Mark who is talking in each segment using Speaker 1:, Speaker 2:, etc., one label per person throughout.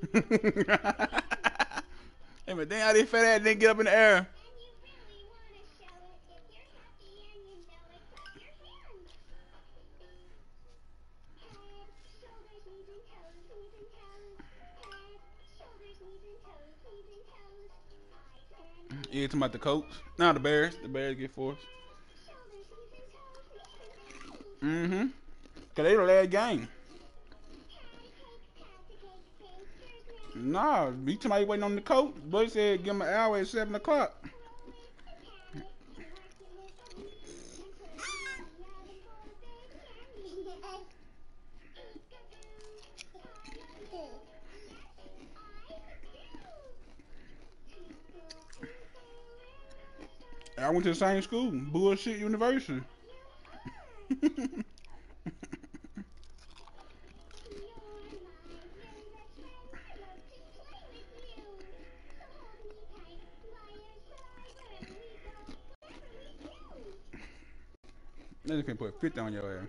Speaker 1: Hey man, damn how this fat ass didn't get up in the air. You talking about the Colts? No, the Bears. The Bears get forced. Mm-hmm. Cause they the last game. Nah, you somebody waiting on the coach. Boy said give him an hour at 7 o'clock. I went to the same school, Bullshit University. They just can put 50 on your ass.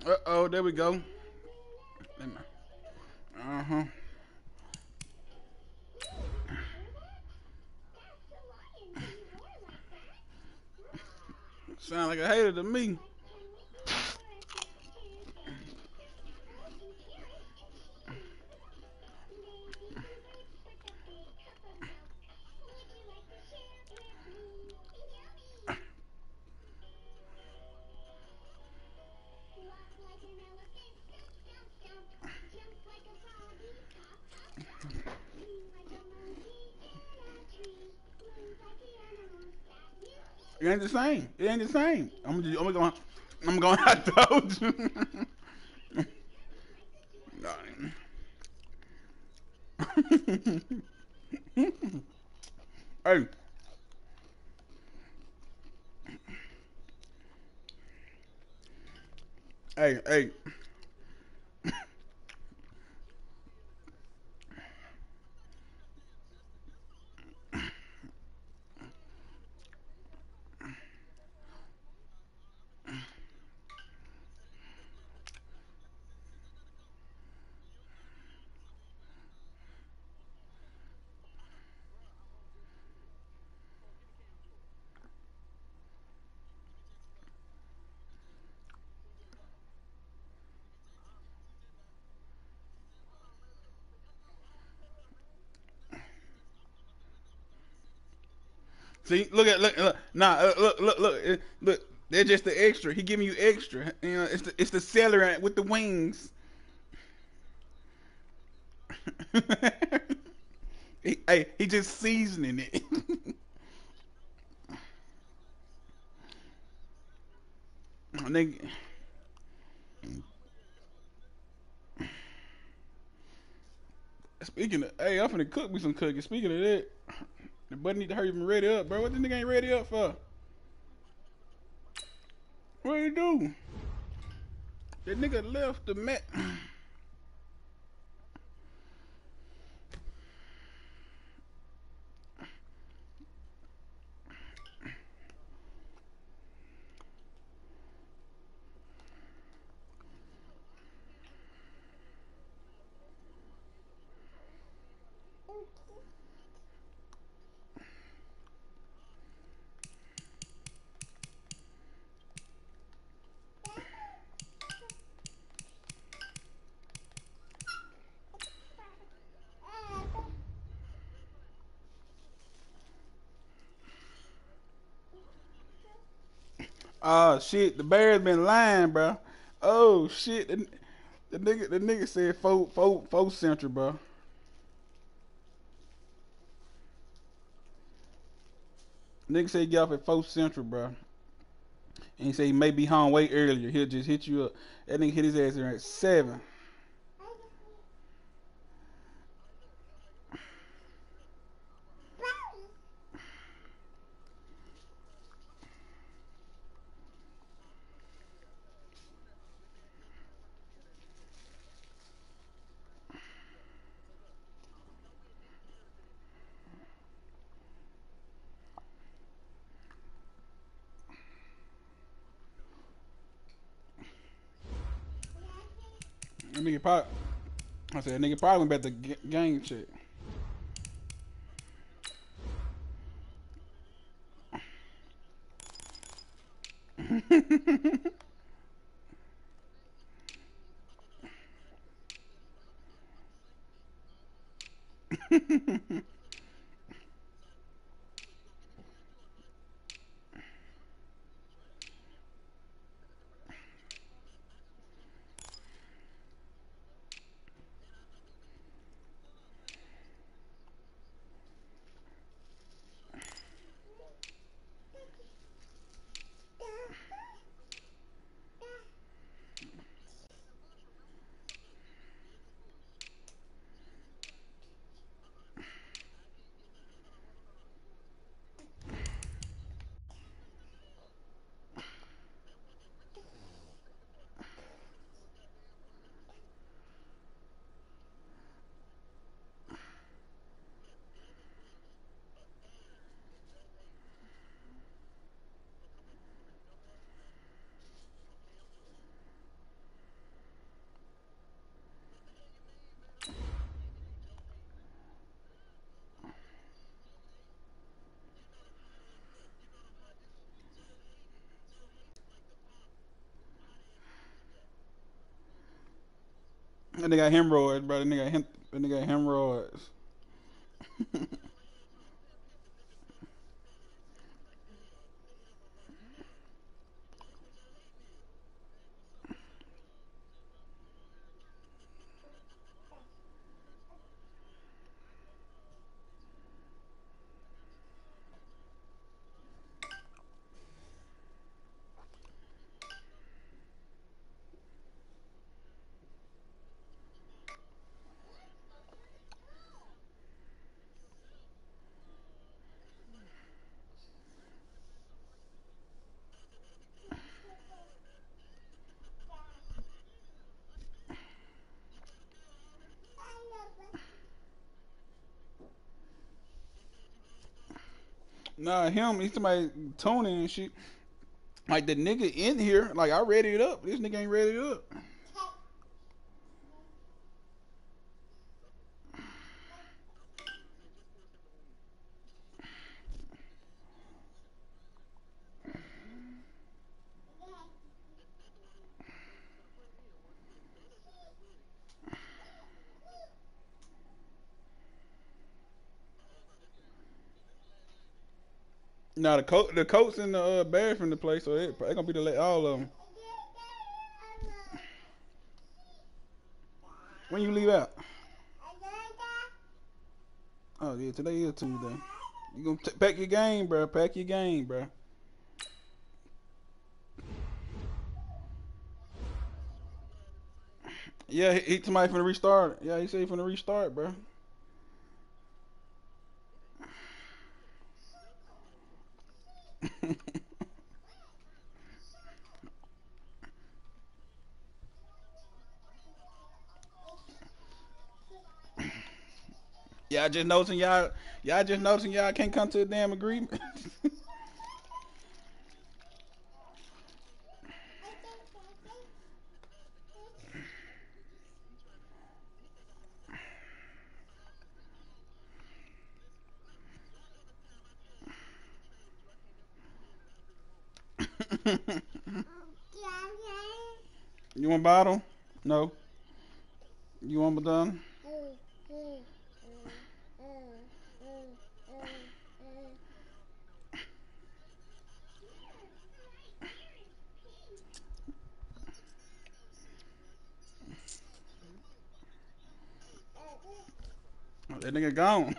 Speaker 1: Uh-oh, there we go. Uh-huh. Sound like a hater to me. It ain't the same. It ain't the same. I'm going. I told you. Hey, hey. See, look. Nah, look. They're just the extra. He giving you extra. You know, it's the celery with the wings. He just seasoning it. Nigga, speaking of, hey, I'm finna cook me some cookies. Speaking of that, the buddy need to hurry and ready up, bro. What this nigga ain't ready up for? What you do? That nigga left the mat. Oh shit, the Bears been lying, bro. Oh shit, the nigga said four central, bro. Nigga said he get off at 4 central, bro. And he said he may be home way earlier. He'll just hit you up. That nigga hit his ass at 7. Nigga probably, I said nigga probably went back to gang shit. That nigga got hemorrhoids, bro. That nigga got hemorrhoids. Nah, him. He's somebody tuning and shit. Like the nigga in here, like I ready it up. This nigga ain't ready it up. Nah, the coats in the bear from the place, so they gonna be the all of them. When you leave out? Oh yeah, today is Tuesday. You gonna pack your game, bro? Pack your game, bro. Yeah, he somebody finna restart. Yeah, he said he finna restart, bro. Y'all just noticing y'all just noticing y'all can't come to a damn agreement. You want bottle? No. You want me done? That nigga gone.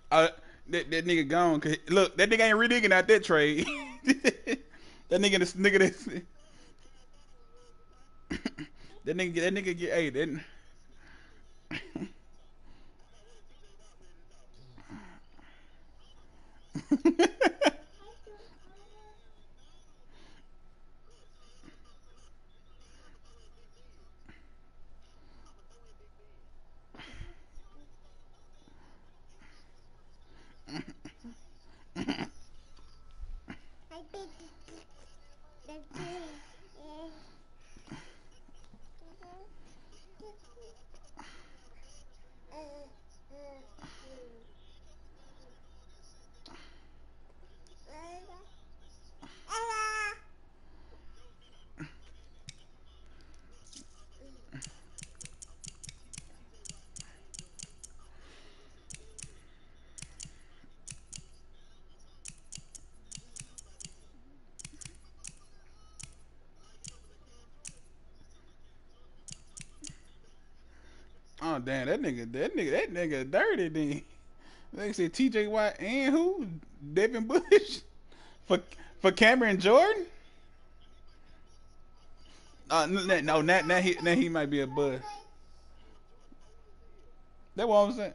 Speaker 1: Uh, that nigga gone. Cause look, that nigga ain't reneging out that trade. that nigga that nigga get that. Oh damn, that nigga dirty then. They said TJ Watt and who? Devin Bush for Cameron Jordan. No, now he might be a bust. That's what I'm saying.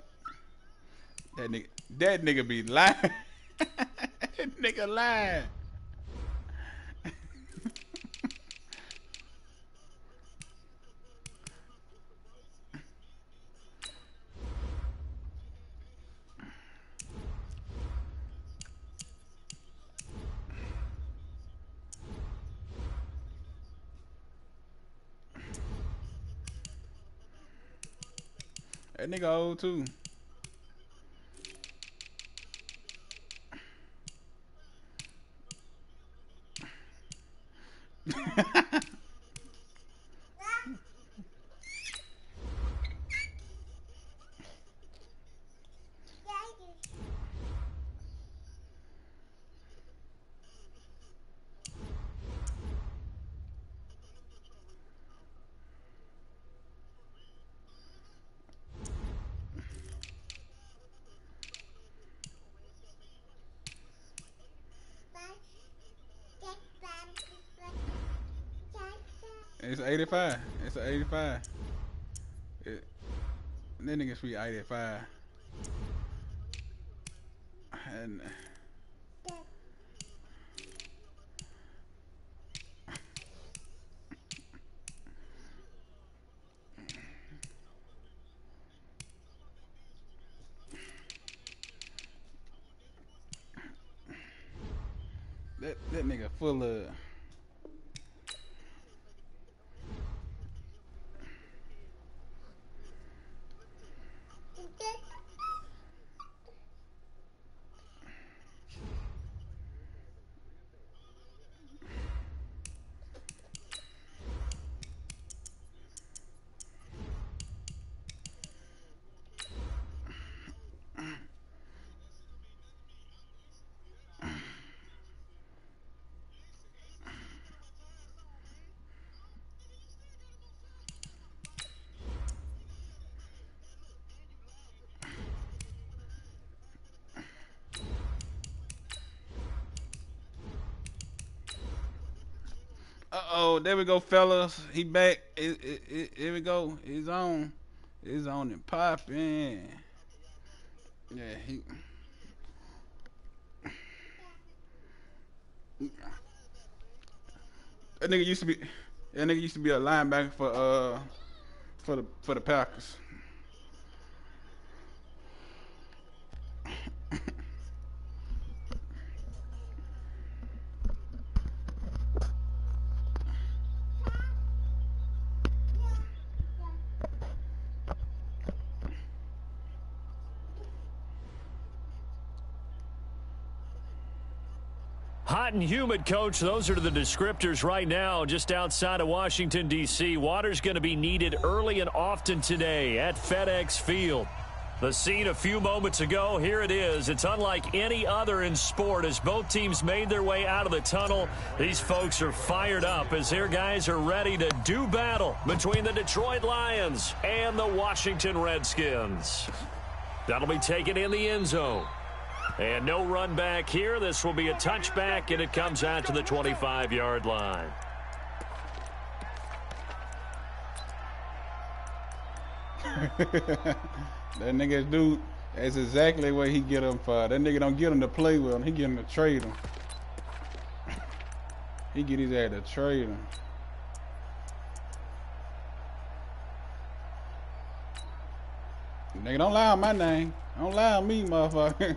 Speaker 1: That nigga be lying. That nigga lying. That nigga old too. It's 85. It's an 85. That nigga should be 85. And that nigga full of. Uh-oh, there we go, fellas. He back. Here we go. He's on. He's on and popping. Yeah, he. That nigga used to be. That nigga used to be a linebacker for the Packers.
Speaker 2: Hot and humid, Coach. Those are the descriptors right now just outside of Washington, D.C. Water's going to be needed early and often today at FedEx Field. The scene a few moments ago, here it is. It's unlike any other in sport as both teams made their way out of the tunnel. These folks are fired up as their guys are ready to do battle between the Detroit Lions and the Washington Redskins. That'll be taken in the end zone. And no run back here. This will be a touchback, and it comes out to the 25-yard line.
Speaker 1: That nigga dude, that's exactly what he get him for. That nigga don't get him to play with him. He get him to trade him. He get his ass to trade him. Nigga, don't lie on my name. Don't lie on me, motherfucker.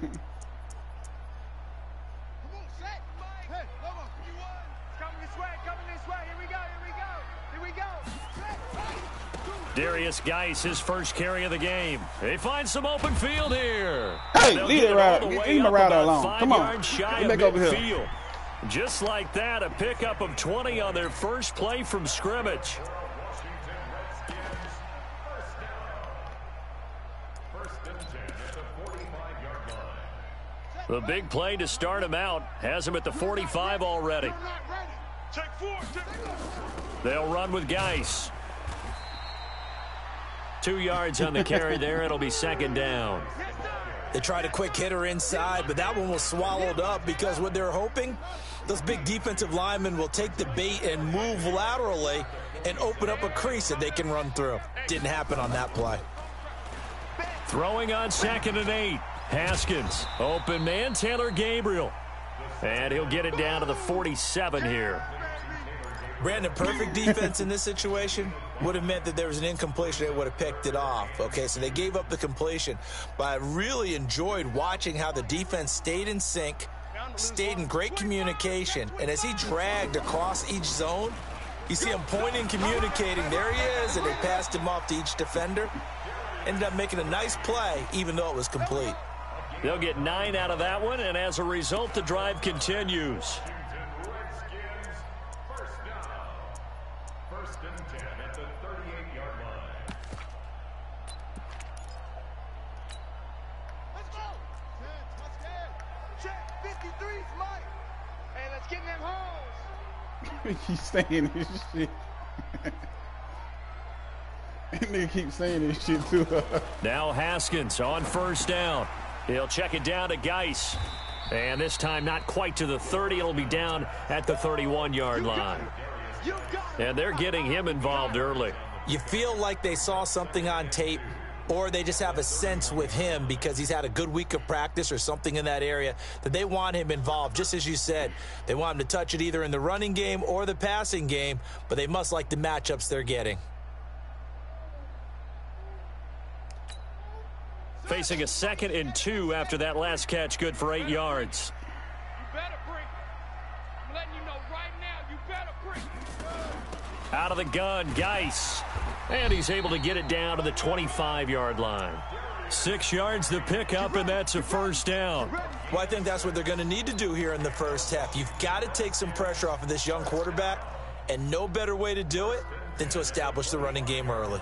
Speaker 2: Darius Geis, his first carry of the game. They find some open field here.
Speaker 1: Hey, leave it right. Leave him right alone. Come on. Get back over here.
Speaker 2: Just like that, a pickup of 20 on their first play from scrimmage. The big play to start him out has him at the 45 already. They'll run with Geis. 2 yards on the carry there. It'll be second down.
Speaker 3: They tried a quick hitter inside, but that one was swallowed up because what they're hoping, those big defensive linemen will take the bait and move laterally and open up a crease that they can run through. Didn't happen on that play.
Speaker 2: Throwing on 2nd and 8. Haskins, open man, Taylor Gabriel. And he'll get it down to the 47 here.
Speaker 3: Brandon, perfect defense in this situation would have meant that there was an incompletion. They would have picked it off. Okay, so they gave up the completion. But I really enjoyed watching how the defense stayed in sync, stayed in great communication. And as he dragged across each zone, you see him pointing, communicating. There he is, and they passed him off to each defender. Ended up making a nice play, even though it was complete.
Speaker 2: They'll get 9 out of that one, and as a result, the drive continues.
Speaker 4: First and 10 at the 38-yard line.
Speaker 5: Let's go. Let's get. Check 53's Mike. Hey, let's get in them holes.
Speaker 1: He's saying this shit. Nigga keep saying this shit too.
Speaker 2: Now Haskins on first down. He'll check it down to Geis. And this time not quite to the 30. It'll be down at the 31-yard line. And they're getting him involved early.
Speaker 3: You feel like they saw something on tape, or they just have a sense with him because he's had a good week of practice or something in that area that they want him involved. Just as you said, they want him to touch it either in the running game or the passing game, but they must like the matchups they're getting.
Speaker 2: Facing a 2nd and 2 after that last catch, good for 8 yards.
Speaker 5: You better bring. I'm letting you know right now, you better bring.
Speaker 2: Out of the gun, Geis. And he's able to get it down to the 25-yard line. 6 yards to pick up, and that's a first down.
Speaker 3: Well, I think that's what they're going to need to do here in the first half. You've got to take some pressure off of this young quarterback, and no better way to do it than to establish the running game early.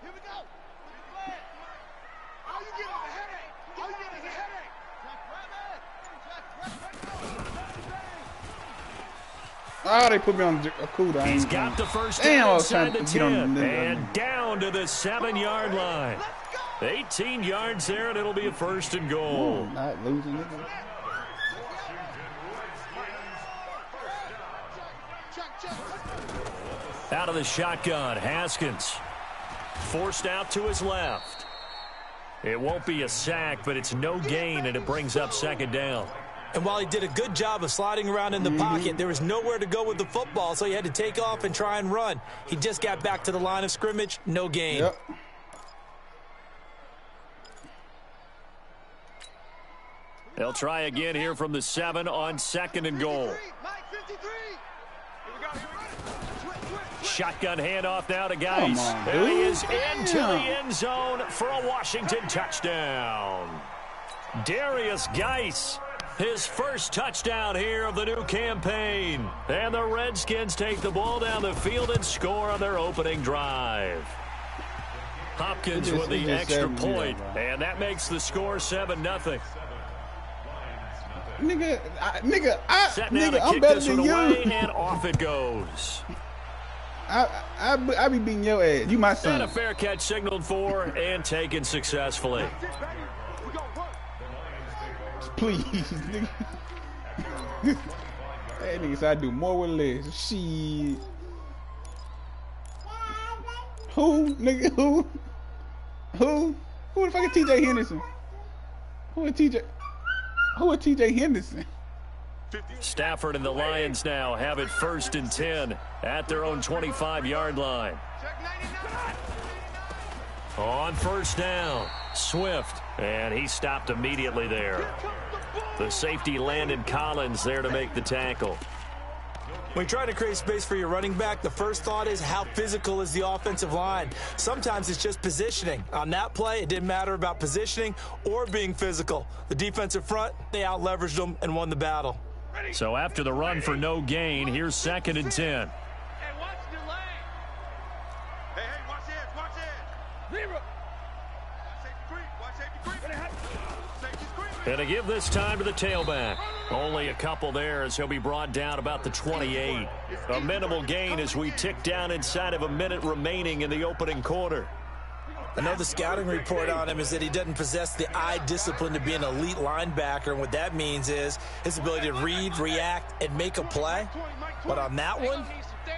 Speaker 5: Here we go. All you get is a headache. All you get is a headache.
Speaker 1: Oh, they put me on a cooldown.
Speaker 2: He's got the first
Speaker 1: Damn, I
Speaker 2: down
Speaker 1: was trying
Speaker 2: inside the
Speaker 1: to get on
Speaker 2: 10
Speaker 1: the
Speaker 2: and down to the 7-yard line. 18 yards there, and it'll be a first and goal.
Speaker 1: Not losing, nigga.
Speaker 2: Out of the shotgun, Haskins. Forced out to his left. It won't be a sack, but it's no gain, and it brings up second down.
Speaker 3: And while he did a good job of sliding around in the pocket, there was nowhere to go with the football, so he had to take off and try and run. He just got back to the line of scrimmage, no gain.
Speaker 1: Yep.
Speaker 2: They'll try again here from the 7 on 2nd and goal. Shotgun handoff now to Geis. And he is into the end zone for a Washington touchdown. Darius Geis, his first touchdown here of the new campaign. And the Redskins take the ball down the field and score on their opening drive. Hopkins with the extra point, and that makes the score 7-0.
Speaker 1: Nigga,
Speaker 2: I'm
Speaker 1: better than you.
Speaker 2: And off it goes.
Speaker 1: I be beating your ass. You my son.
Speaker 2: And a fair catch signaled for and taken successfully.
Speaker 1: Please, nigga. That nigga said I do more with less. Shit. Who, nigga? Who? Who the fuck is TJ Henderson? Who is TJ Henderson?
Speaker 2: Stafford and the Lions now have it 1st and 10 at their own 25-yard line. On first down, Swift, and he stopped immediately there. The safety Landon Collins there to make the tackle.
Speaker 3: When you try to create space for your running back, the first thought is how physical is the offensive line. Sometimes it's just positioning. On that play, it didn't matter about positioning or being physical. The defensive front, they out-leveraged them and won the battle.
Speaker 2: So after the run for no gain, here's 2nd and 10.
Speaker 5: Hey, watch the lane. Hey, watch it. Zero. Watch safety creep.
Speaker 2: And to give this time to the tailback. Only a couple there as he'll be brought down about the 28. A minimal gain as we tick down inside of a minute remaining in the opening quarter.
Speaker 3: Another scouting report on him is that he doesn't possess the eye discipline to be an elite linebacker. And what that means is his ability to read, react, and make a play. But on that one,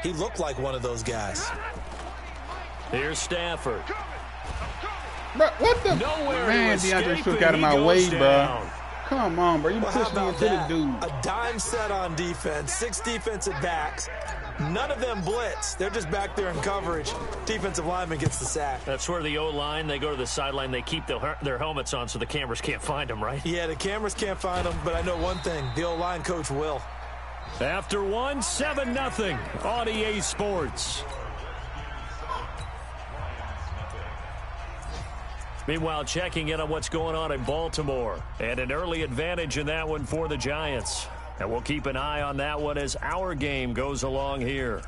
Speaker 3: he looked like one of those guys.
Speaker 2: Here's Stafford.
Speaker 1: Bro, what the?
Speaker 2: Nowhere
Speaker 1: Man,
Speaker 2: to
Speaker 1: DeAndre
Speaker 2: escape,
Speaker 1: took
Speaker 2: and
Speaker 1: out of
Speaker 2: he
Speaker 1: my
Speaker 2: goes
Speaker 1: way,
Speaker 2: down.
Speaker 1: bro. Come on, bro. You
Speaker 3: Well,
Speaker 1: pushed me
Speaker 3: how
Speaker 1: into
Speaker 3: about
Speaker 1: the dude.
Speaker 3: that? A dime set on defense, 6 defensive backs. None of them blitz. They're just back there in coverage. Defensive lineman gets the sack.
Speaker 2: That's where the O-line, they go to the sideline, they keep their helmets on so the cameras can't find them, right?
Speaker 3: Yeah, the cameras can't find them, but I know one thing. The O-line coach will.
Speaker 2: After one, 7-0 on EA Sports. Meanwhile, checking in on what's going on in Baltimore. And an early advantage in that one for the Giants. And we'll keep an eye on that one as our game goes along here.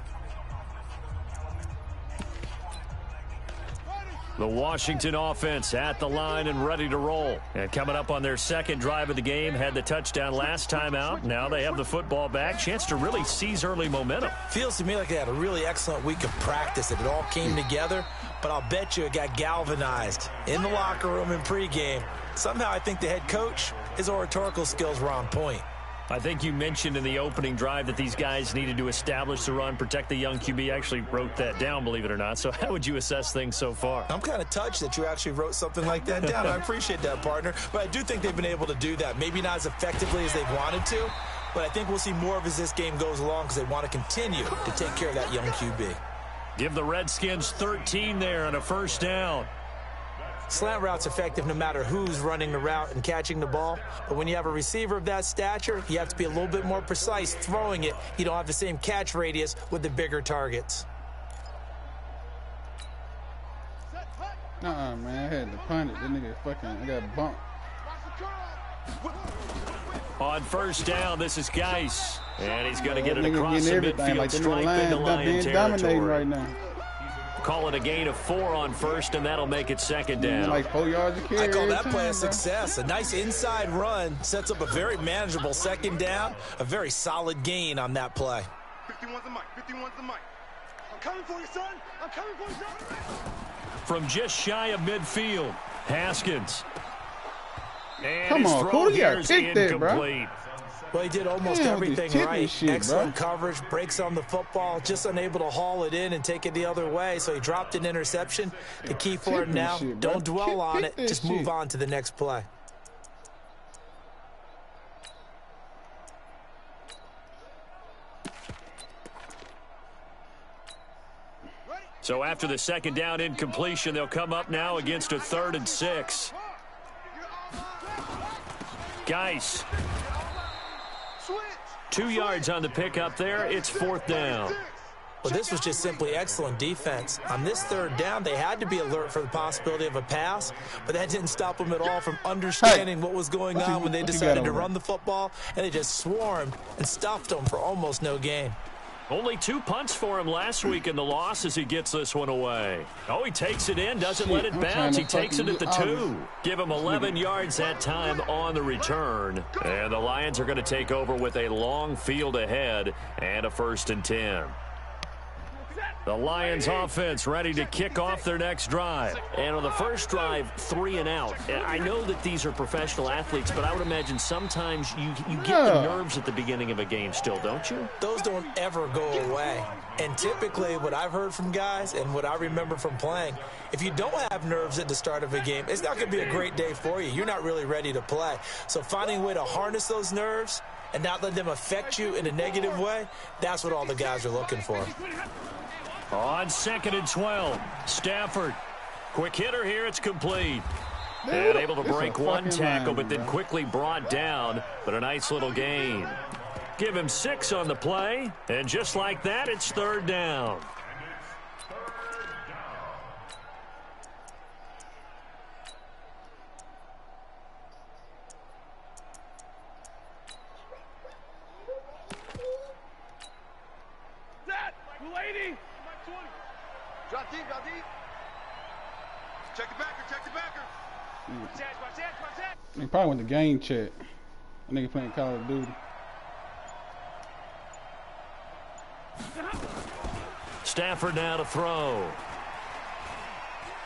Speaker 2: The Washington offense at the line and ready to roll. And coming up on their second drive of the game, had the touchdown last time out. Now they have the football back. Chance to really seize early momentum.
Speaker 3: Feels to me like they had a really excellent week of practice. It all came together, but I'll bet you it got galvanized in the locker room in pregame. Somehow I think the head coach, his oratorical skills were on point.
Speaker 2: I think you mentioned in the opening drive that these guys needed to establish the run, protect the young QB. I actually wrote that down, believe it or not. So how would you assess things so far?
Speaker 3: I'm kind of touched that you actually wrote something like that down. I appreciate that, partner. But I do think they've been able to do that. Maybe not as effectively as they've wanted to, but I think we'll see more of as this game goes along because they want to continue to take care of that young QB.
Speaker 2: Give the Redskins 13 there and a first down.
Speaker 3: Slant route's effective no matter who's running the route and catching the ball. But when you have a receiver of that stature, you have to be a little bit more precise throwing it. You don't have the same catch radius with the bigger targets.
Speaker 1: Man, I had to punt it. That nigga fucking, I got bumped.
Speaker 2: On first down, this is Geis. And he's going to get it
Speaker 1: Nigga
Speaker 2: across the
Speaker 1: getting everything.
Speaker 2: midfield
Speaker 1: Like the
Speaker 2: stripe into Lion
Speaker 1: being dominating
Speaker 2: territory.
Speaker 1: right now.
Speaker 2: Call it a gain of 4 on first, and that'll make it second down.
Speaker 1: Like 4 yards a carry.
Speaker 3: I call
Speaker 1: every
Speaker 3: that
Speaker 1: time,
Speaker 3: play a
Speaker 1: bro.
Speaker 3: success. A nice inside run sets up a very manageable second down. A very solid gain on that play.
Speaker 5: 51's the mic. 51's the mic. I'm coming for you, son. I'm coming for you, son.
Speaker 2: From just shy of midfield, Haskins. And
Speaker 1: Come
Speaker 2: his
Speaker 1: on,
Speaker 2: throw
Speaker 1: Cody, you
Speaker 2: here
Speaker 1: gotta
Speaker 2: is
Speaker 1: pick that, bro.
Speaker 2: incomplete.
Speaker 3: Well, he did almost
Speaker 1: Damn, with
Speaker 3: everything
Speaker 1: this tipping
Speaker 3: right.
Speaker 1: shit,
Speaker 3: Excellent
Speaker 1: bro.
Speaker 3: coverage, breaks on the football, just unable to haul it in and take it the other way. So he dropped an interception. The key for him
Speaker 1: Tipping
Speaker 3: now,
Speaker 1: shit, bro.
Speaker 3: don't dwell on
Speaker 1: Kick
Speaker 3: it.
Speaker 1: that
Speaker 3: Just
Speaker 1: shit.
Speaker 3: move on to the next play.
Speaker 2: So after the second down incompletion, they'll come up now against a 3rd and 6. Geis. 2 yards on the pickup there. It's 4th down.
Speaker 3: Well, this was just simply excellent defense. On this 3rd down, they had to be alert for the possibility of a pass, but that didn't stop them at all from understanding what was going on when they decided to run the football, and they just swarmed and stuffed them for almost no gain.
Speaker 2: Only 2 punts for him last week in the loss as he gets this one away. Oh, he takes it in, doesn't let it
Speaker 1: I'm
Speaker 2: bounce.
Speaker 1: trying to
Speaker 2: He takes it
Speaker 1: fucking
Speaker 2: at the
Speaker 1: get out of
Speaker 2: 2. Give him 11 yards that time on the return. And the Lions are going to take over with a long field ahead and a 1st and 10. The Lions offense ready to kick off their next drive. And on the first drive, 3 and out. I know that these are professional athletes, but I would imagine sometimes you get the nerves at the beginning of a game still, don't you?
Speaker 3: Those don't ever go away. And typically what I've heard from guys and what I remember from playing, if you don't have nerves at the start of a game, it's not going to be a great day for you. You're not really ready to play. So finding a way to harness those nerves and not let them affect you in a negative way, that's what all the guys are looking for.
Speaker 2: On 2nd and 12, Stafford. Quick hitter here, it's complete. And able to break one tackle, but then quickly brought down, but a nice little gain. Give him 6 on the play, and just like that, it's 3rd down.
Speaker 5: Drop deep, drop deep. Check the backer, check the backer.
Speaker 1: He probably went to game chat. That nigga playing Call of Duty.
Speaker 2: Stafford now to throw.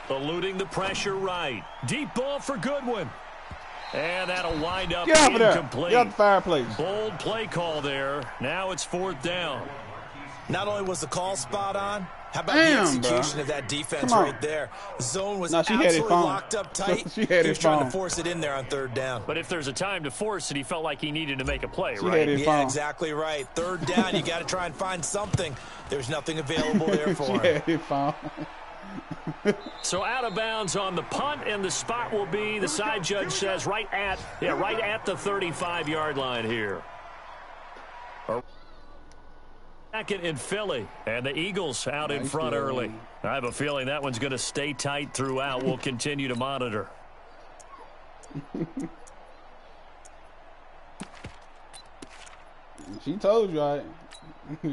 Speaker 2: Eluding the pressure right. Deep ball for Goodwin. And that'll wind up
Speaker 1: Get out of there.
Speaker 2: incomplete.
Speaker 1: Get out the fireplace.
Speaker 2: Bold play call there. Now it's 4th down.
Speaker 3: Not only was the call spot on, how about
Speaker 1: Damn,
Speaker 3: the execution
Speaker 1: bro.
Speaker 3: of that defense
Speaker 1: Come on.
Speaker 3: right there? Zone was
Speaker 1: No, she had it
Speaker 3: absolutely
Speaker 1: phone.
Speaker 3: locked up tight.
Speaker 1: She had
Speaker 3: He
Speaker 1: it
Speaker 3: was trying
Speaker 1: phone.
Speaker 3: to force it in there on 3rd down.
Speaker 2: But if there's a time to force it, he felt like he needed to make a play,
Speaker 1: She
Speaker 2: right?
Speaker 1: had it
Speaker 3: Yeah,
Speaker 1: phone.
Speaker 3: exactly right. 3rd down, you got to try and find something. There's nothing available there for
Speaker 1: She
Speaker 3: him.
Speaker 1: had it phone.
Speaker 2: So out of bounds on the punt, and the spot will be, the side judge says, right at the 35-yard line here. Second in Philly, and the Eagles out in front early. I have a feeling that one's going to stay tight throughout. We'll continue to monitor.
Speaker 1: She told you, right?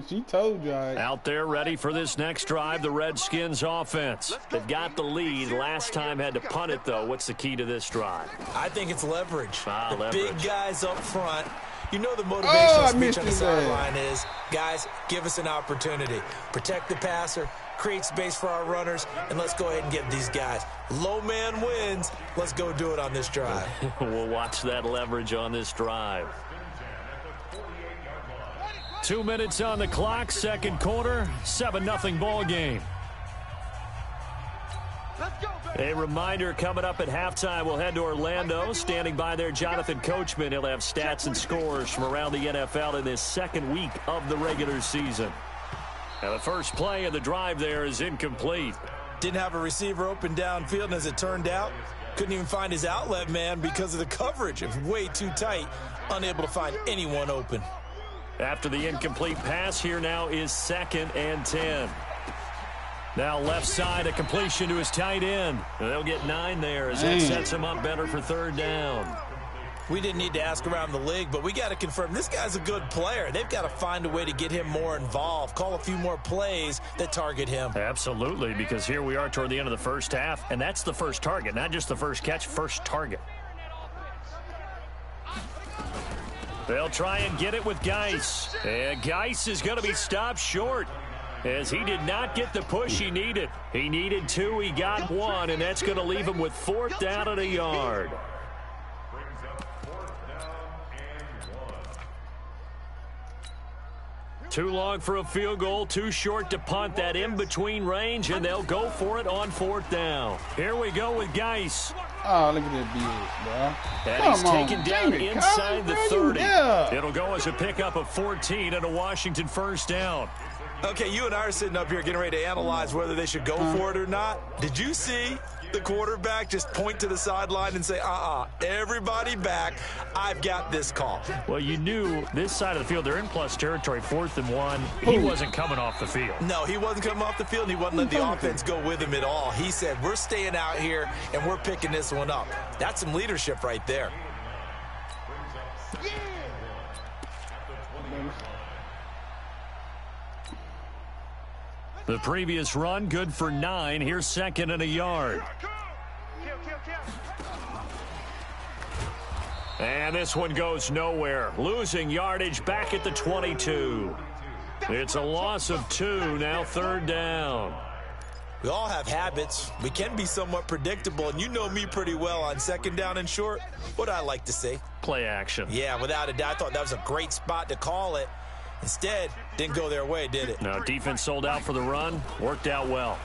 Speaker 1: She told you, right?
Speaker 2: Out there ready for this next drive, the Redskins offense. They've got the lead. Last time had to punt it, though. What's the key to this drive?
Speaker 3: I think it's leverage. The
Speaker 2: Leverage.
Speaker 3: big guys up front. You know the motivational speech
Speaker 1: missed
Speaker 3: on the
Speaker 1: his
Speaker 3: sideline is, guys, give us an opportunity. Protect the passer, create space for our runners, and let's go ahead and get these guys. Low man wins. Let's go do it on this drive.
Speaker 2: We'll watch that leverage on this drive. 2 minutes on the clock, second quarter, 7-0 ball game. A reminder coming up at halftime, we'll head to Orlando. Standing by there, Jonathan Coachman. He'll have stats and scores from around the NFL in this second week of the regular season. Now the first play of the drive there is incomplete.
Speaker 3: Didn't have a receiver open downfield, and as it turned out, couldn't even find his outlet man because of the coverage. It was way too tight, unable to find anyone open.
Speaker 2: After the incomplete pass, here now is 2nd and 10. Now left side, a completion to his tight end. They'll get 9 there as that sets him up better for 3rd down.
Speaker 3: We didn't need to ask around the league, but we got to confirm this guy's a good player. They've got to find a way to get him more involved, call a few more plays that target him.
Speaker 2: Absolutely, because here we are toward the end of the first half, and that's the first target, not just the first catch, first target. They'll try and get it with Geis. And Geis is going to be stopped short as he did not get the push he needed. He needed 2, he got 1, and that's going to leave him with 4th down and a yard. Too long for a field goal, too short to punt. That in-between range, and they'll go for it on 4th down. Here we go with Geis.
Speaker 1: Oh, look at that BS, bro.
Speaker 2: And he's
Speaker 1: Come on,
Speaker 2: taken down
Speaker 1: damn it,
Speaker 2: inside the
Speaker 1: Colin,
Speaker 2: 30.
Speaker 1: yeah.
Speaker 2: It'll go as a pickup of 14 and a Washington first down.
Speaker 3: Okay, you and I are sitting up here getting ready to analyze whether they should go for it or not. Did you see the quarterback just point to the sideline and say, everybody back, I've got this call?
Speaker 2: Well, you knew this side of the field, they're in plus territory, 4th and 1. He wasn't coming off the field.
Speaker 3: No, he wasn't coming off the field, and he wasn't letting the offense go with him at all. He said, we're staying out here, and we're picking this one up. That's some leadership right there.
Speaker 2: The previous run, good for 9. Here's 2nd and a yard. And this one goes nowhere. Losing yardage back at the 22. It's a loss of 2, now 3rd down.
Speaker 3: We all have habits. We can be somewhat predictable, and you know me pretty well on 2nd down and short. What I like to say?
Speaker 2: Play action.
Speaker 3: Yeah, without a doubt. I thought that was a great spot to call it. Instead, didn't go their way, did it?
Speaker 2: No, defense sold out for the run. Worked out well.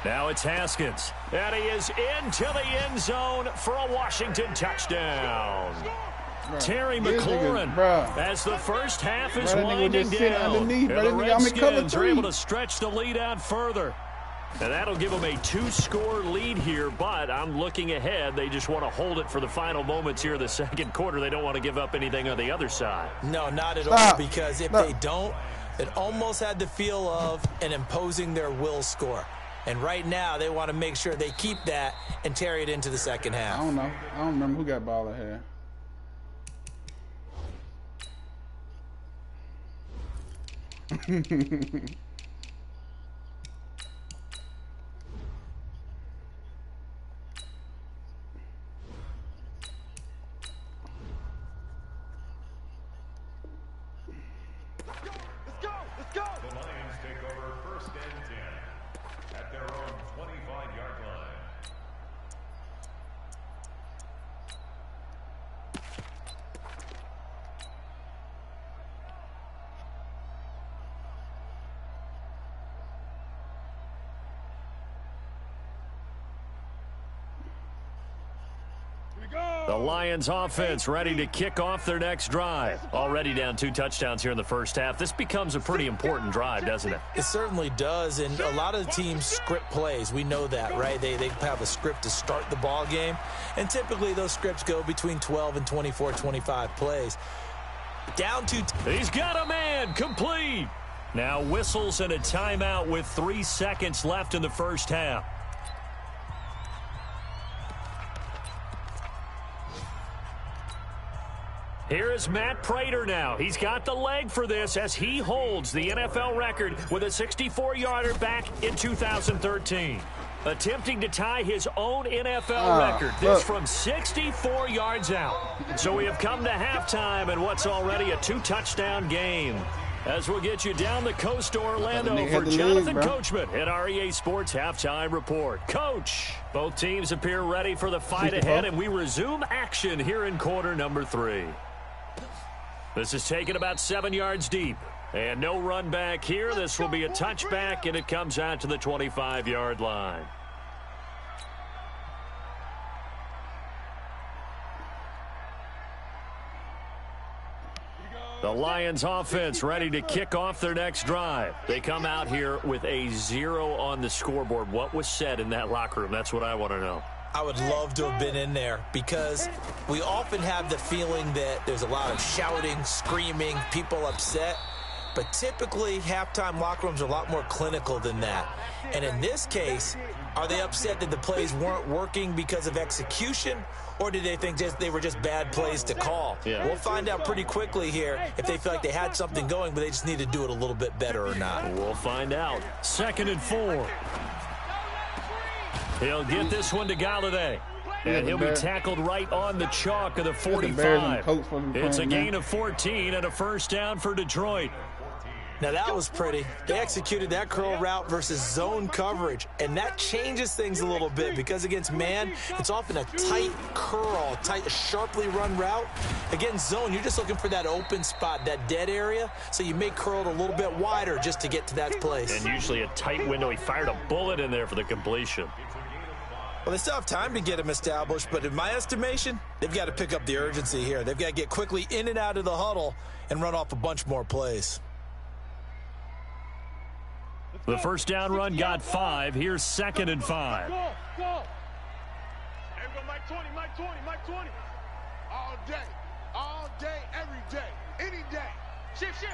Speaker 2: Now it's Haskins. And he is into the end zone for a Washington touchdown.
Speaker 1: Bro,
Speaker 2: Terry
Speaker 1: this
Speaker 2: McLaurin,
Speaker 1: nigga, bro.
Speaker 2: as the first half is
Speaker 1: Bro, that nigga
Speaker 2: winding
Speaker 1: just sitting
Speaker 2: down.
Speaker 1: underneath, bro.
Speaker 2: And the
Speaker 1: That nigga, I'm in cover
Speaker 2: Redskins are
Speaker 1: 3.
Speaker 2: able to stretch the lead out further. And that'll give them a 2-score lead here, but I'm looking ahead. They just want to hold it for the final moments here of the second quarter. They don't want to give up anything on the other side.
Speaker 3: No, not at all, because if they don't, it almost had the feel of an imposing their will score. And right now, they want to make sure they keep that and carry it into the second half.
Speaker 1: I don't know. I don't remember who got ball in here.
Speaker 4: at their own 25-yard line.
Speaker 2: The Lions offense ready to kick off their next drive. Already down 2 touchdowns here in the first half. This becomes a pretty important drive, doesn't it?
Speaker 3: It certainly does, and a lot of the teams script plays. We know that, right? They have a script to start the ball game, and typically those scripts go between 12 and 24, 25 plays. Down to...
Speaker 2: He's got a man, complete. Now whistles and a timeout with 3 seconds left in the first half. Here is Matt Prater now. He's got the leg for this as he holds the NFL record with a 64-yarder back in 2013. Attempting to tie his own NFL record. This from 64 yards out. So we have come to halftime in what's already a 2-touchdown game. As we'll get you down the coast to Orlando for Jonathan Coachman at our EA Sports Halftime Report. Coach, both teams appear ready for the fight ahead, and we resume action here in quarter number 3. This is taken about 7 yards deep. And no run back here. This will be a touchback, and it comes out to the 25-yard line. The Lions offense ready to kick off their next drive. They come out here with a 0 on the scoreboard. What was said in that locker room? That's what I want to know.
Speaker 3: I would love to have been in there because we often have the feeling that there's a lot of shouting, screaming, people upset. But typically, halftime locker rooms are a lot more clinical than that. And in this case, are they upset that the plays weren't working because of execution, or did they think they were just bad plays to call? Yeah. We'll find out pretty quickly here if they feel like they had something going, but they just need to do it a little bit better or not.
Speaker 2: We'll find out. 2nd and 4. He'll get this one to Galladay. And he'll be tackled right on the chalk of the 45. It's a gain of 14 and a first down for Detroit.
Speaker 3: Now that was pretty. They executed that curl route versus zone coverage, and that changes things a little bit because against man, it's often a tight curl, tight, sharply run route. Against zone, you're just looking for that open spot, that dead area, so you may curl it a little bit wider just to get to that place.
Speaker 2: And usually a tight window. He fired a bullet in there for the completion.
Speaker 3: Well, they still have time to get him established, but in my estimation, they've got to pick up the urgency here. They've got to get quickly in and out of the huddle and run off a bunch more plays.
Speaker 2: The first down run got 5. Here's 2nd and 5.
Speaker 5: Go. Everybody, Mike 20, Mike 20, Mike 20. All day, every day, any day. Shift.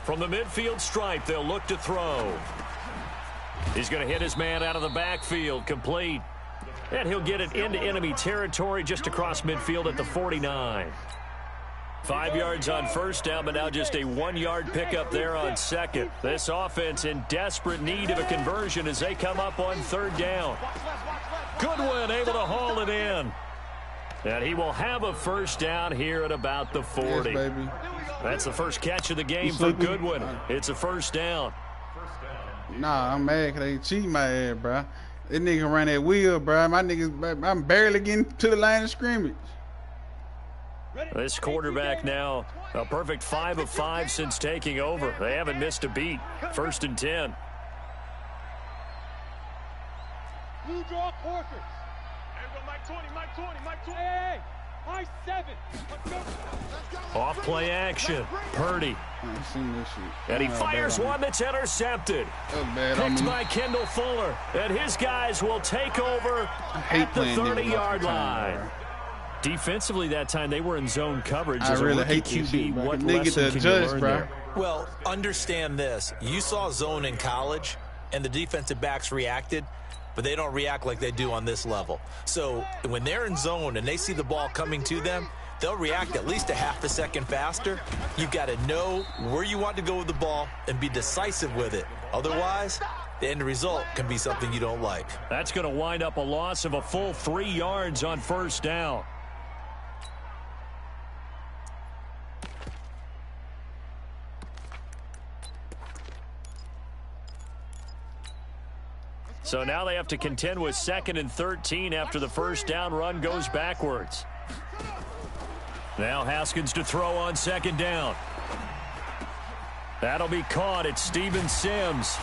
Speaker 2: From the midfield stripe, they'll look to throw. He's going to hit his man out of the backfield, complete. And he'll get it into enemy territory just across midfield at the 49. 5 yards on first down, but now just a 1-yard pickup there on second. This offense in desperate need of a conversion as they come up on 3rd down. Goodwin able to haul it in. And he will have a first down here at about the 40.
Speaker 1: Yes, baby.
Speaker 2: That's the first catch of the game for Goodwin. It's a first down.
Speaker 1: Nah, I'm mad because they cheat my ass, bro. This nigga ran that wheel, bro. My niggas, I'm barely getting to the line of scrimmage.
Speaker 2: This quarterback now a perfect 5 of 5 since taking over. They haven't missed a beat. 1st and 10.
Speaker 5: Blue draw Corkers. Everybody, Mike 20, Mike 20. Hey, Mike 7. Let's go.
Speaker 2: Off play action. Purdy.
Speaker 1: I've seen this shit.
Speaker 2: And he fires one that's intercepted. Picked by Kendall Fuller. And his guys will take over at the 30-yard line. Defensively that time, they were in zone coverage.
Speaker 1: I really hate QB.
Speaker 2: What lesson can you learn there?
Speaker 3: Well, understand this. You saw zone in college, and the defensive backs reacted, but they don't react like they do on this level. So when they're in zone and they see the ball coming to them, they'll react at least a half a second faster. You've got to know where you want to go with the ball and be decisive with it. Otherwise, the end result can be something you don't like.
Speaker 2: That's going to wind up a loss of a full 3 yards on first down. So now they have to contend with 2nd and 13 after the first down run goes backwards. Now Haskins to throw on 2nd down. That'll be caught at Steven Sims.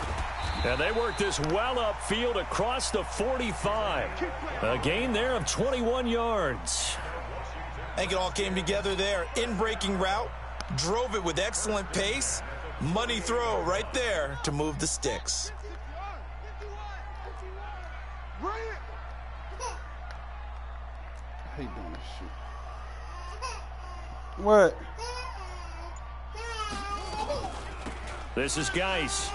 Speaker 2: And they work this well upfield across the 45. A gain there of 21 yards.
Speaker 3: I think it all came together there. In-breaking route, drove it with excellent pace. Money throw right there to move the sticks.
Speaker 1: I hate doing this shit. What?
Speaker 2: This is Geis.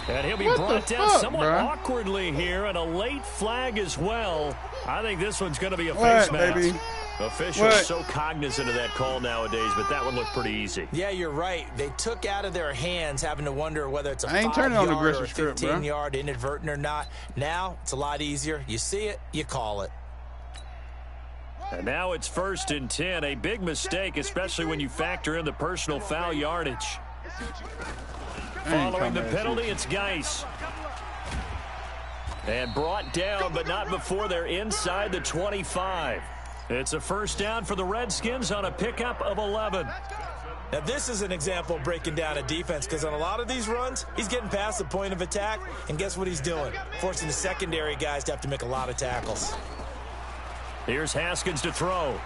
Speaker 2: And he'll be
Speaker 1: What
Speaker 2: brought
Speaker 1: the
Speaker 2: down
Speaker 1: fuck,
Speaker 2: somewhat
Speaker 1: bro?
Speaker 2: awkwardly here, and a late flag as well. I think this one's going to be a
Speaker 1: What,
Speaker 2: face mask.
Speaker 1: baby?
Speaker 2: Officials
Speaker 1: What?
Speaker 2: so cognizant of that call nowadays, but that one looked pretty easy.
Speaker 3: Yeah, you're right. They took out of their hands having to wonder whether it's a
Speaker 1: I ain't turning on the
Speaker 3: 5-yard or a
Speaker 1: aggressive strip, bro.
Speaker 3: 15-yard inadvertent or not. Now, it's a lot easier. You see it, you call it.
Speaker 2: And now it's 1st and 10. A big mistake, especially when you factor in the personal foul yardage. Following the penalty, it's Geis. And brought down, but not before they're inside the 25. It's a first down for the Redskins on a pickup of 11.
Speaker 3: Now, this is an example of breaking down a defense, because on a lot of these runs, he's getting past the point of attack, and guess what he's doing? Forcing the secondary guys to have to make a lot of tackles.
Speaker 2: Here's Haskins to throw.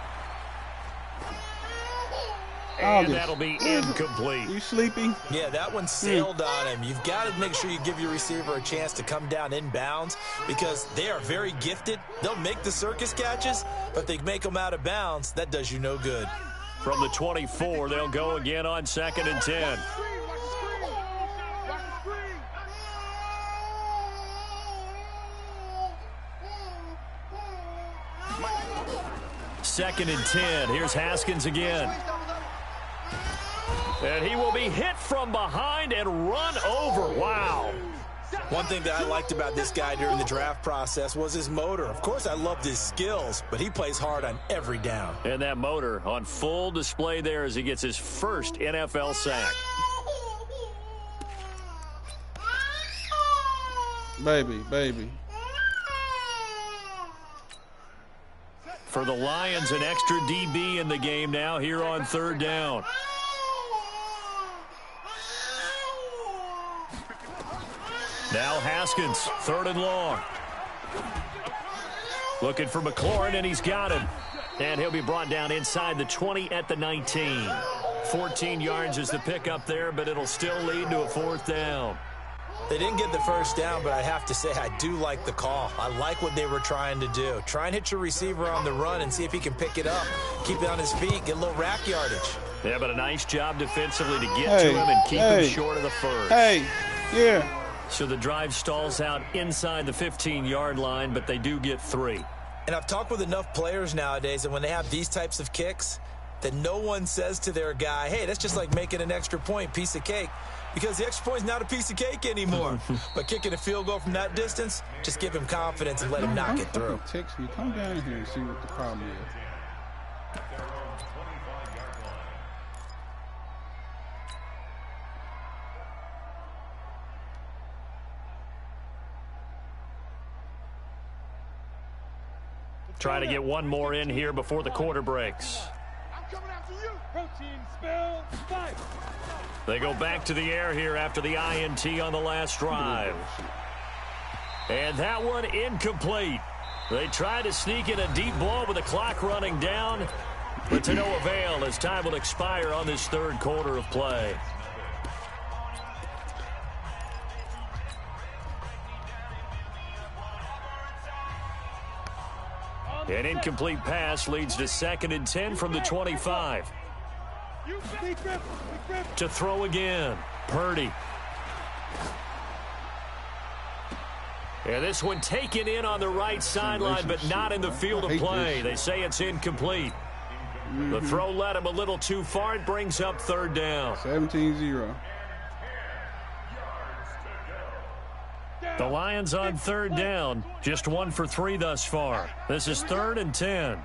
Speaker 1: Oh,
Speaker 2: And that'll be incomplete.
Speaker 1: You sleepy?
Speaker 3: Yeah, that one sailed on him. You've got to make sure you give your receiver a chance to come down inbounds, because they are very gifted. They'll make the circus catches, but they make them out of bounds. That does you no good.
Speaker 2: From the 24, they'll go again on 2nd and 10. Second and 10. Here's Haskins again. And he will be hit from behind and run over. Wow.
Speaker 3: One thing that I liked about this guy during the draft process was his motor. Of course, I loved his skills, but he plays hard on every down.
Speaker 2: And that motor on full display there as he gets his first NFL sack.
Speaker 1: Baby.
Speaker 2: For the Lions, an extra DB in the game now here on 3rd down. Now Haskins, 3rd and long. Looking for McLaurin, and he's got him. And he'll be brought down inside the 20 at the 19. 14 yards is the pickup there, but it'll still lead to a 4th down.
Speaker 3: They didn't get the first down, but I have to say I do like the call. I like what they were trying to do. Try and hit your receiver on the run and see if he can pick it up. Keep it on his feet, get a little rack yardage.
Speaker 2: Yeah, but a nice job defensively to get to him and keep him short of the first.
Speaker 1: Yeah.
Speaker 2: So the drive stalls out inside the 15-yard line, but they do get 3.
Speaker 3: And I've talked with enough players nowadays, and when they have these types of kicks, that no one says to their guy, hey, that's just like making an extra point, piece of cake. Because the extra point is not a piece of cake anymore. But kicking a field goal from that distance, just give him confidence and let him knock it through.
Speaker 1: Text me. Come down here and see what the problem is.
Speaker 2: Trying to get one more in here before the quarter breaks.
Speaker 5: I'm coming after you. Protein spell 5.
Speaker 2: They go back to the air here after the INT on the last drive. And that one incomplete. They try to sneak in a deep ball with the clock running down, but to no avail as time will expire on this 3rd quarter of play. An incomplete pass leads to 2nd and 10 from the 25. To throw again, Purdy. And this one taken in on the right sideline, but not in the field of play. They say it's incomplete. The throw led him a little too far. It brings up 3rd down.
Speaker 1: 17-0.
Speaker 2: The Lions on 3rd down. Just 1 for 3 thus far. This is 3rd and 10.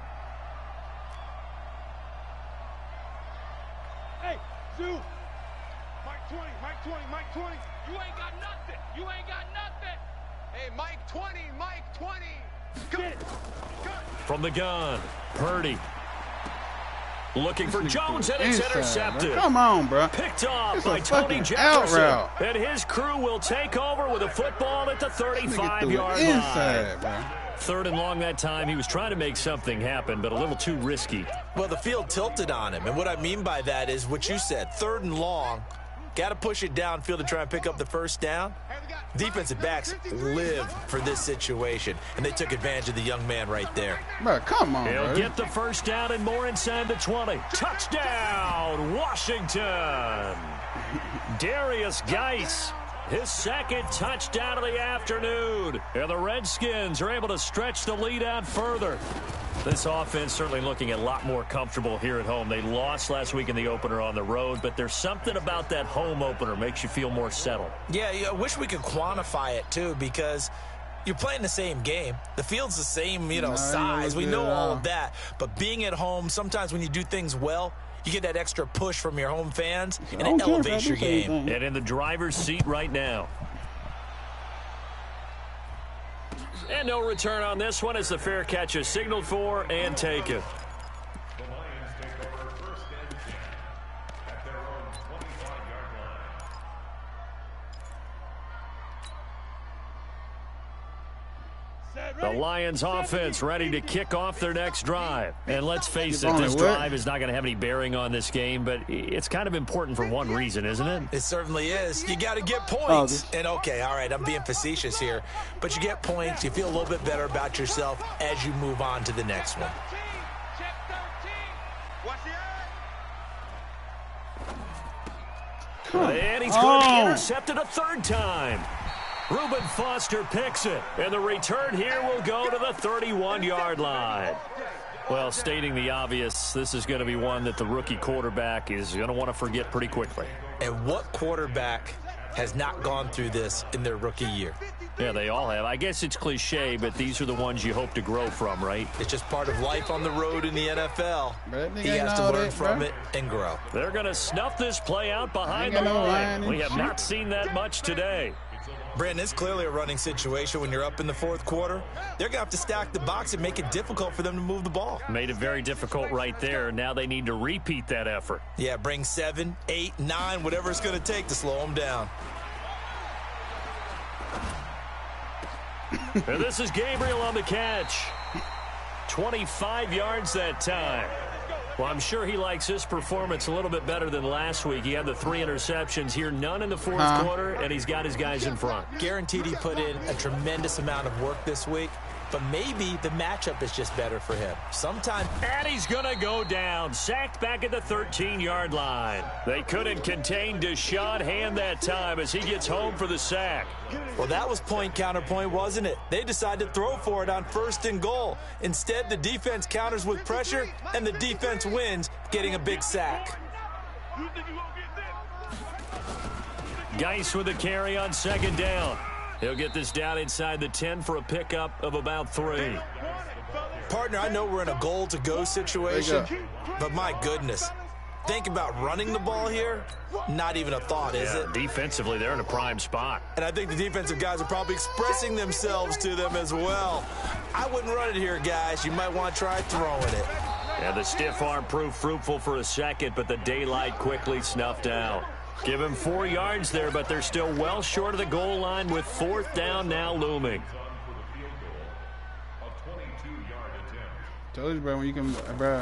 Speaker 5: Hey, Zoo. Mike 20, Mike 20, Mike 20. You ain't got nothing. You ain't got nothing. Hey, Mike 20, Mike 20. Good.
Speaker 2: From the gun, Purdy. Looking for Jones, and it's intercepted.
Speaker 1: Bro. Come on, bro.
Speaker 2: Picked off
Speaker 1: It's
Speaker 2: by
Speaker 1: a
Speaker 2: Tony
Speaker 1: fucking out
Speaker 2: Jefferson.
Speaker 1: route.
Speaker 2: And his crew will take over with a football at the 35-yard line.
Speaker 1: Inside, bro.
Speaker 2: 3rd and long that time. He was trying to make something happen, but a little too risky.
Speaker 3: Well, the field tilted on him, and what I mean by that is what you said, 3rd and long. Got to push it downfield to try and pick up the first down. Defensive backs live for this situation, and they took advantage of the young man right there.
Speaker 1: Bro, come on,
Speaker 2: He'll
Speaker 1: bro.
Speaker 2: get the first down and more inside the 20. Touchdown, Washington. Darius Geis, his 2nd touchdown of the afternoon. And the Redskins are able to stretch the lead out further. This offense certainly looking a lot more comfortable here at home. They lost last week in the opener on the road, but there's something about that home opener makes you feel more settled.
Speaker 3: Yeah, I wish we could quantify it, too, because you're playing the same game. The field's the same, size. We know all of that. But being at home, sometimes when you do things well, you get that extra push from your home fans, and it elevates your game.
Speaker 2: And in the driver's seat right now. And no return on this one as the fair catch is signaled for and taken.
Speaker 4: The Lions take over 1st and 10 at their own 25-yard line.
Speaker 2: The Lions offense ready to kick off their next drive. And let's face it, this drive is not going to have any bearing on this game, but it's kind of important for one reason, isn't it?
Speaker 3: It certainly is. You got to get points. And okay, all right, I'm being facetious here, but you get points. You feel a little bit better about yourself as you move on to the next one.
Speaker 5: Check 13. Watch the eye.
Speaker 2: And he's going to be intercepted a 3rd time. Reuben Foster picks it, and the return here will go to the 31-yard line. Well, stating the obvious, this is going to be one that the rookie quarterback is going to want to forget pretty quickly.
Speaker 3: And what quarterback has not gone through this in their rookie year?
Speaker 2: Yeah, they all have. I guess it's cliche, but these are the ones you hope to grow from, right?
Speaker 3: It's just part of life on the road in the NFL.
Speaker 1: He
Speaker 3: He has to learn from it and grow.
Speaker 2: They're going to snuff this play out behind the line. We have not seen that much today.
Speaker 3: Brandon, it's clearly a running situation when you're up in the 4th quarter. They're going to have to stack the box and make it difficult for them to move the ball.
Speaker 2: Made it very difficult right there. Now they need to repeat that effort.
Speaker 3: Yeah, bring 7, 8, 9, whatever it's going to take to slow them down.
Speaker 2: And this is Gabriel on the catch. 25 yards that time. Well, I'm sure he likes this performance a little bit better than last week. He had the 3 interceptions here, none in the 4th quarter, and he's got his guys in front.
Speaker 3: Guaranteed he put in a tremendous amount of work this week, but maybe the matchup is just better for him. Sometime.
Speaker 2: And he's going to go down, sacked back at the 13-yard line. They couldn't contain Deshaun Hand that time as he gets home for the sack.
Speaker 3: Well, that was point counterpoint, wasn't it? They decided to throw for it on 1st and goal. Instead, the defense counters with pressure, and the defense wins, getting a big sack.
Speaker 2: Geis with the carry on 2nd down. He'll get this down inside the 10 for a pickup of about 3.
Speaker 3: Partner, I know we're in a goal-to-go situation, but my goodness. Think about running the ball here. Not even a thought, is it?
Speaker 2: Defensively, they're in a prime spot.
Speaker 3: And I think the defensive guys are probably expressing themselves to them as well. I wouldn't run it here, guys. You might want to try throwing it.
Speaker 2: And the stiff arm proved fruitful for a second, but the daylight quickly snuffed out. Give him 4 yards there, but they're still well short of the goal line with 4th down now looming.
Speaker 1: Told you, bro, when you can, bro.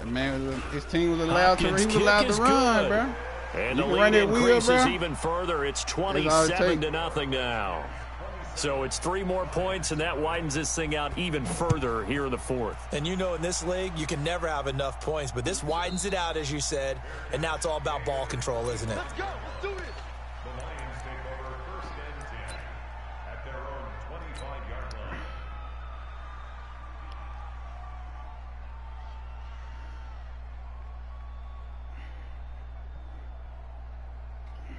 Speaker 1: Man, his team was allowed to. He was allowed to run, bro.
Speaker 2: And the lead increases even further. It's 27-0 now. So it's 3 more points, and that widens this thing out even further here in the 4th.
Speaker 3: And you know, in this league, you can never have enough points, but this widens it out, as you said, and now it's all about ball control, isn't it?
Speaker 5: Let's go. Let's do it.
Speaker 4: The Lions take over 1st and 10 at their own 25-yard line.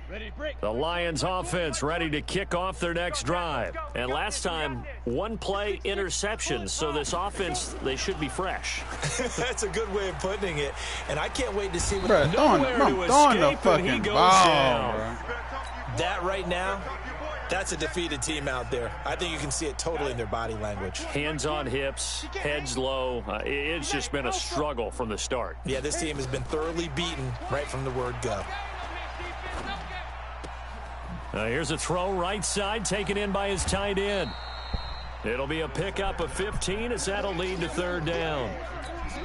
Speaker 5: Ready, break.
Speaker 2: The Lions offense ready to kick off their next drive. And last time, 1 play interception. So this offense, they should be fresh.
Speaker 3: That's a good way of putting it. And I can't wait to see what
Speaker 1: Bro, throwing the fucking ball, bro.
Speaker 3: That right now, that's a defeated team out there. I think you can see it totally in their body language.
Speaker 2: Hands on hips, heads low. It's just been a struggle from the start.
Speaker 3: Yeah, this team has been thoroughly beaten right from the word go.
Speaker 2: Here's a throw right side, taken in by his tight end. It'll be a pickup of 15 as that'll lead to third down.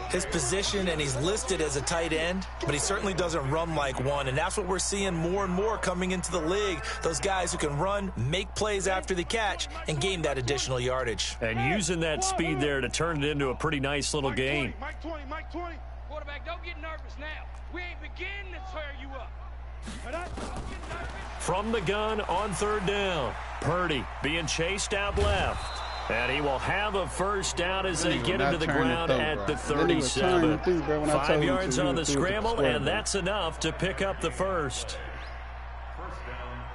Speaker 3: His position, and he's listed as a tight end, but he certainly doesn't run like one, and that's what we're seeing more and more coming into the league. Those guys who can run, make plays after the catch, and gain that additional yardage.
Speaker 2: And using that speed there to turn it into a pretty nice little gain.
Speaker 5: Mike 20, Mike 20. Quarterback, don't get nervous now. We ain't beginning to tear you up.
Speaker 2: From the gun on third down, Purdy being chased out left. And he will have a first down as they get him to the ground at the 37. 5 yards on the scramble, and that's enough to pick up the first.
Speaker 4: First down,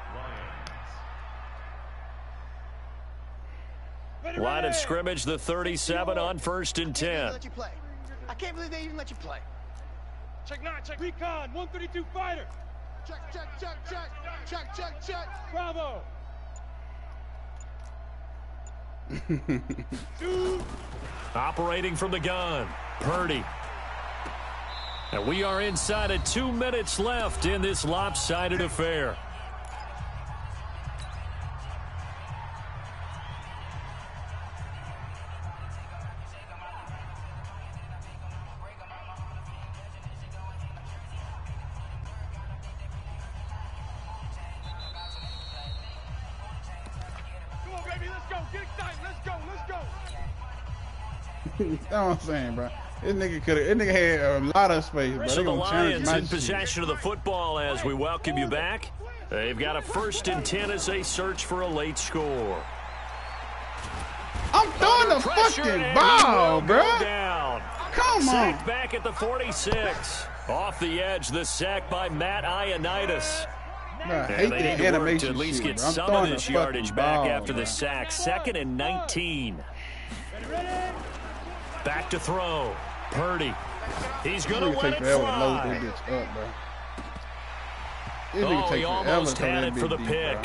Speaker 4: Lions.
Speaker 2: Line of scrimmage, the 37 on 1st and 10.
Speaker 6: I can't believe they even let you play.
Speaker 5: Check 9, check recon, 132 fighter. Check. Bravo.
Speaker 2: Operating from the gun, Purdy. And we are inside of 2 minutes left in this lopsided affair.
Speaker 1: That's what I'm saying, bro. This nigga had a lot of space, bro.
Speaker 2: So the Lions in
Speaker 1: shit.
Speaker 2: possession of the football as we welcome you back. They've got a 1st and 10 as they search for a late score.
Speaker 1: I'm throwing the fucking ball, bro. Come on.
Speaker 2: Sacked back at the 46. Off the edge, the sack by JamiahG92's.
Speaker 1: And
Speaker 2: they need to work to at least get some of this yardage back after the sack. 2nd and 19. Back to throw. Purdy. He's going to let it fly. Oh, he almost had it for the pick.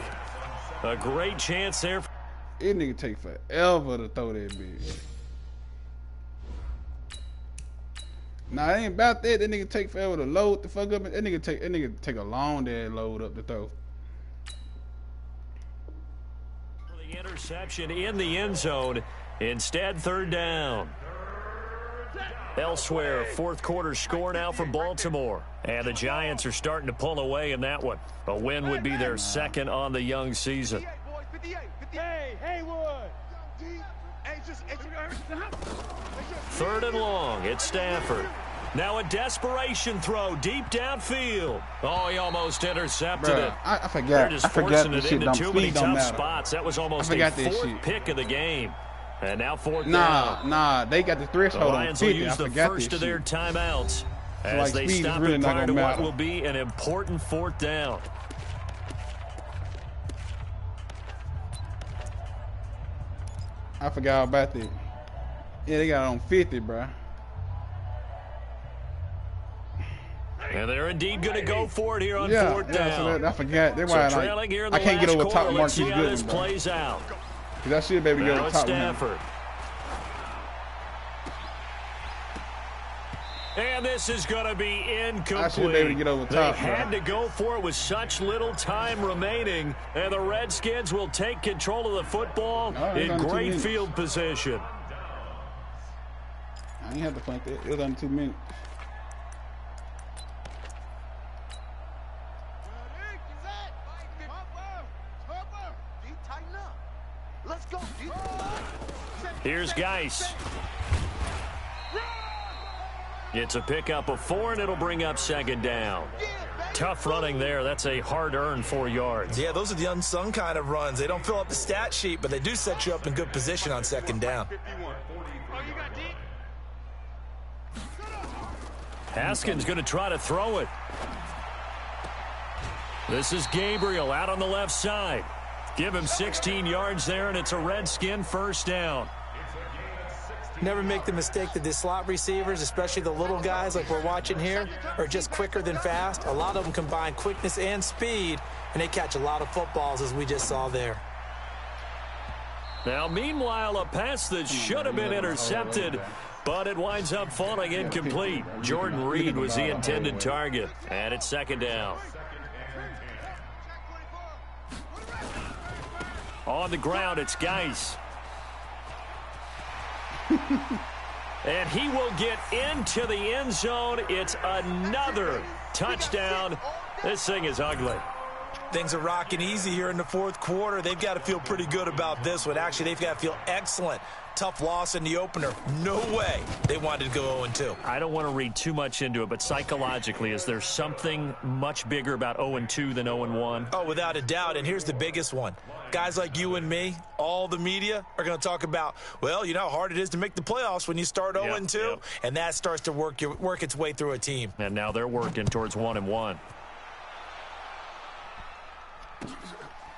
Speaker 2: A great chance there.
Speaker 1: This nigga take forever to throw that bitch. Nah, it ain't about that. That nigga take forever to load the fuck up. That nigga take a long day to load up the throw.
Speaker 2: The interception in the end zone. Instead, third down. Elsewhere, 4th quarter score now for Baltimore. And the Giants are starting to pull away in that one. A win would be their 2nd on the young season.
Speaker 5: Hey, Haywood.
Speaker 2: 3rd and long. It's Stafford. Now a desperation throw deep downfield. Oh, he almost intercepted it.
Speaker 1: I forgot.
Speaker 2: They're just forcing it
Speaker 1: this shit
Speaker 2: into too many tough
Speaker 1: matter.
Speaker 2: spots. That was almost a 4th pick of the game. And now 4th down.
Speaker 1: Nah, they got the threshold
Speaker 2: The Lions
Speaker 1: on 50.
Speaker 2: will use the first of their timeouts as they stop
Speaker 1: really
Speaker 2: it prior to what
Speaker 1: matter.
Speaker 2: will be an important 4th down.
Speaker 1: I forgot about that. Yeah, they got it on 50, bro.
Speaker 2: And they're indeed going to go for it here on 4th down.
Speaker 1: So I forgot. That's
Speaker 2: So
Speaker 1: why
Speaker 2: trailing here in the
Speaker 1: I can't get
Speaker 2: last
Speaker 1: over top
Speaker 2: quarter.
Speaker 1: Marcus
Speaker 2: Let's see how this
Speaker 1: Goodwin, bro.
Speaker 2: plays out.
Speaker 1: Because I should be able to get
Speaker 2: Now
Speaker 1: over
Speaker 2: it's
Speaker 1: top of him.
Speaker 2: Stafford. And this is going to be incomplete.
Speaker 1: I should be able to get over top,
Speaker 2: They had
Speaker 1: bro.
Speaker 2: to go for it with such little time remaining. And the Redskins will take control of the football in great field position.
Speaker 1: I didn't have to think that. It was under 2 minutes.
Speaker 2: Here's Geis. It's a pickup of 4, and it'll bring up 2nd down. Tough running there. That's a hard-earned 4 yards.
Speaker 3: Yeah, those are the unsung kind of runs. They don't fill up the stat sheet, but they do set you up in good position on 2nd down.
Speaker 2: Haskins going to try to throw it. This is Gabriel out on the left side. Give him 16 yards there, and it's a Redskin 1st down.
Speaker 4: It's a gain of 16.
Speaker 3: Never make the mistake that the slot receivers, especially the little guys like we're watching here, are just quicker than fast. A lot of them combine quickness and speed, and they catch a lot of footballs, as we just saw there.
Speaker 2: Now, meanwhile, a pass that should have been intercepted, but it winds up falling incomplete. Jordan Reed was the intended target, and it's second down. On the ground, it's Geis. And he will get into the end zone. It's another touchdown. This thing is ugly.
Speaker 3: Things are rocking easy here in the fourth quarter. They've got to feel pretty good about this one. Actually, they've got to feel excellent. Tough loss in the opener. No way they wanted to go 0-2.
Speaker 2: I don't want to read too much into it, but psychologically, is there something much bigger about 0-2 than 0-1?
Speaker 3: Oh, without a doubt, and here's the biggest one. Guys like you and me, all the media, are going to talk about, well, you know how hard it is to make the playoffs when you start 0-2, and that starts to work its way through a team.
Speaker 2: And now they're working towards 1-1.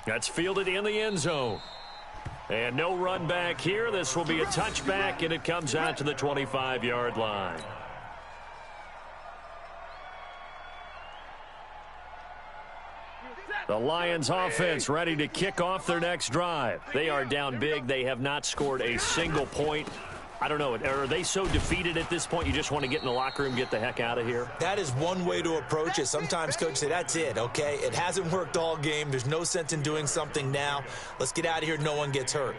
Speaker 2: That's fielded in the end zone. And no run back here. This will be a touchback, and it comes out to the 25-yard line. The Lions offense ready to kick off their next drive. They are down big. They have not scored a single point. I don't know. Are they so defeated at this point you just want to get in the locker room, get the heck out of here?
Speaker 3: That is one way to approach it. Sometimes coaches say, that's it, okay? It hasn't worked all game. There's no sense in doing something now. Let's get out of here. No one gets hurt.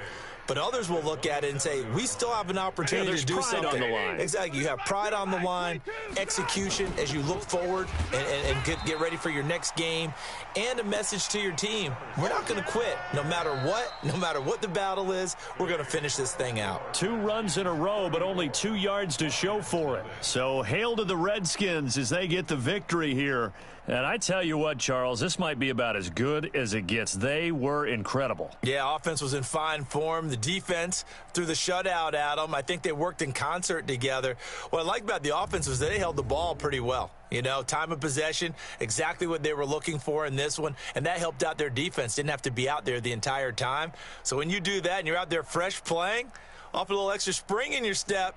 Speaker 3: But others will look at it and say, we still have an opportunity to do something.
Speaker 2: On the line.
Speaker 3: Exactly. You have pride on the line, execution as you look forward and get ready for your next game, and a message to your team. We're not going to quit. No matter what the battle is, we're going to finish this thing out.
Speaker 2: 2 runs in a row, but only 2 yards to show for it. So hail to the Redskins as they get the victory here. And I tell you what, Charles, this might be about as good as it gets. They were incredible.
Speaker 3: Yeah, offense was in fine form. The defense threw the shutout at them. I think they worked in concert together. What I like about the offense was that they held the ball pretty well. You know, time of possession, exactly what they were looking for in this one, and that helped out their defense. Didn't have to be out there the entire time. So when you do that and you're out there fresh playing, off a little extra spring in your step,